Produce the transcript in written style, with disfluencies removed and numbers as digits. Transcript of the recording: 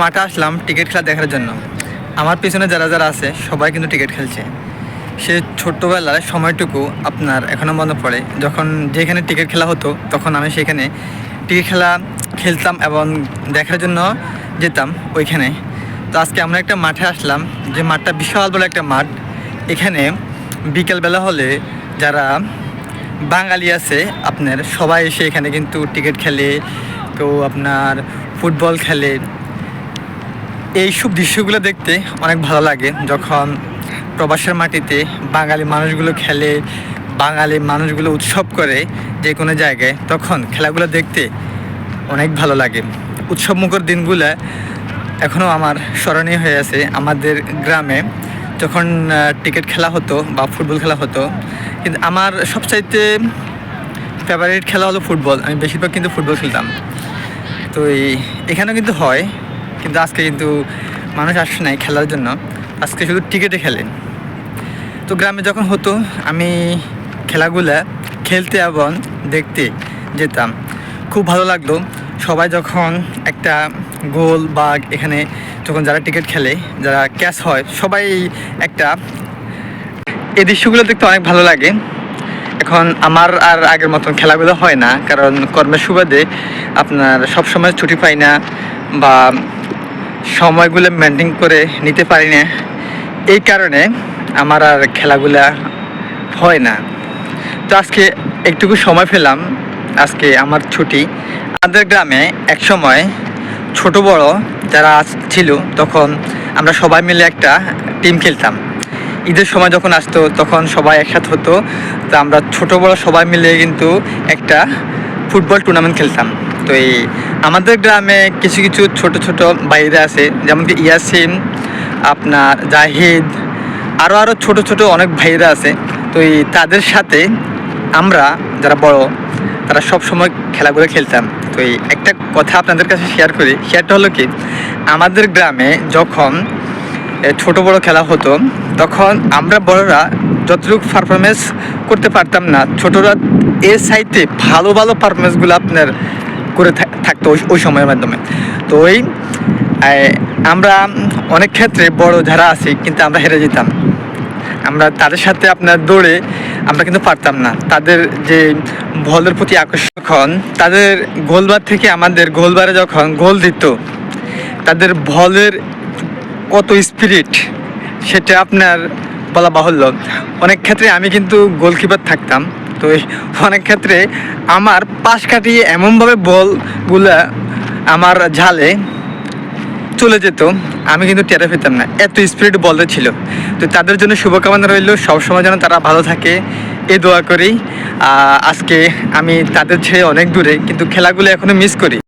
মাঠে আসলাম টিকিট খেলা দেখার জন্য। আমার পিছনে যারা যারা আছে সবাই কিন্তু টিকিট খেলছে। সে ছোট্টবেলার সময়টুকু আপনার এখনও মনে পড়ে, যখন যেখানে টিকিট খেলা হতো তখন আমি সেখানে টিকিট খেলা খেলতাম এবং দেখার জন্য যেতাম ওইখানে। তো আজকে আমরা একটা মাঠে আসলাম, যে মাঠটা বিশাল বড় একটা মাঠ। এখানে বিকেলবেলা হলে যারা বাঙালি আছে আপনার সবাই এসে এখানে কিন্তু টিকিট খেলে, কেউ আপনার ফুটবল খেলে। এইসব দৃশ্যগুলো দেখতে অনেক ভালো লাগে, যখন প্রবাসের মাটিতে বাঙালি মানুষগুলো খেলে, বাঙালি মানুষগুলো উৎসব করে যে কোনো জায়গায়, তখন খেলাগুলো দেখতে অনেক ভালো লাগে। উৎসবমুখর দিনগুলো এখনও আমার স্মরণীয় হয়ে আছে। আমাদের গ্রামে যখন টিকিট খেলা হতো বা ফুটবল খেলা হতো, কিন্তু আমার সবচাইতে ফেভারিট খেলা হলো ফুটবল। আমি বেশিরভাগ কিন্তু ফুটবল খেলতাম। তো এখানেও কিন্তু হয়, কিন্তু আজকে কিন্তু মানুষ আসে নাই খেলার জন্য, আজকে শুধু টিকিটে খেলে। তো গ্রামে যখন হতো আমি খেলাগুলা খেলতে এবং দেখতে যেতাম, খুব ভালো লাগতো। সবাই যখন একটা গোল বা এখানে যখন যারা টিকিট খেলে, যারা ক্যাচ হয়, সবাই একটা, এই দৃশ্যগুলো দেখতে অনেক ভালো লাগে। এখন আমার আর আগের মতন খেলাগুলো হয় না, কারণ কর্মের সুবাদে আপনার সব সময় ছুটি পাই না বা সময়গুলো মেনটেন করে নিতে পারি না। এই কারণে আমার আর খেলাগুলা হয় না। তো আজকে একটুকু সময় পেলাম, আজকে আমার ছুটি। আমাদের গ্রামে এক সময় ছোট বড় যারা ছিল, তখন আমরা সবাই মিলে একটা টিম খেলতাম। ঈদের সময় যখন আসতো তখন সবাই একসাথে হতো, তো আমরা ছোট বড় সবাই মিলে কিন্তু একটা ফুটবল টুর্নামেন্ট খেলতাম। তো আমাদের গ্রামে কিছু কিছু ছোট ছোট ভাইরা আছে, যেমন কি ইয়াসিন, আপনার জাহিদ, আরও ছোট ছোট অনেক ভাইরা আছে। তো তাদের সাথে আমরা যারা বড়, তারা সব সময় খেলাগুলো খেলতাম। তো একটা কথা আপনাদের কাছে শেয়ার করি, শেয়ারটা হলো কি, আমাদের গ্রামে যখন ছোট বড় খেলা হতো, তখন আমরা বড়রা যতটুকু পারফরমেন্স করতে পারতাম না, ছোটরা এর সাইডে ভালো ভালো পারফরমেন্সগুলো আপনার করে থাকতো ওই সময়ের মাধ্যমে। তো আমরা অনেক ক্ষেত্রে বড় যারা আছি কিন্তু আমরা হেরে যেতাম। আমরা তাদের সাথে আপনার দৌড়ে আমরা কিন্তু পারতাম না। তাদের যে বলের প্রতি আকর্ষণ, তাদের গোলবার থেকে আমাদের গোলবারে যখন গোল দিত, তাদের বলের কত স্পিরিট সেটা আপনার বলা বাহুল্য। অনেক ক্ষেত্রে আমি কিন্তু গোলকিপার থাকতাম, তো অনেক ক্ষেত্রে আমার পাশ কাটিয়ে এমনভাবে বলগুলা আমার ঝালে চলে যেত, আমি কিন্তু টের পেতাম না, এত স্পিরিট বলতে ছিল। তো তাদের জন্য শুভকামনা রইল, সবসময় যেন তারা ভালো থাকে এই দোয়া করি। আজকে আমি তাদের ছেড়ে অনেক দূরে, কিন্তু খেলাগুলো এখনও মিস করি।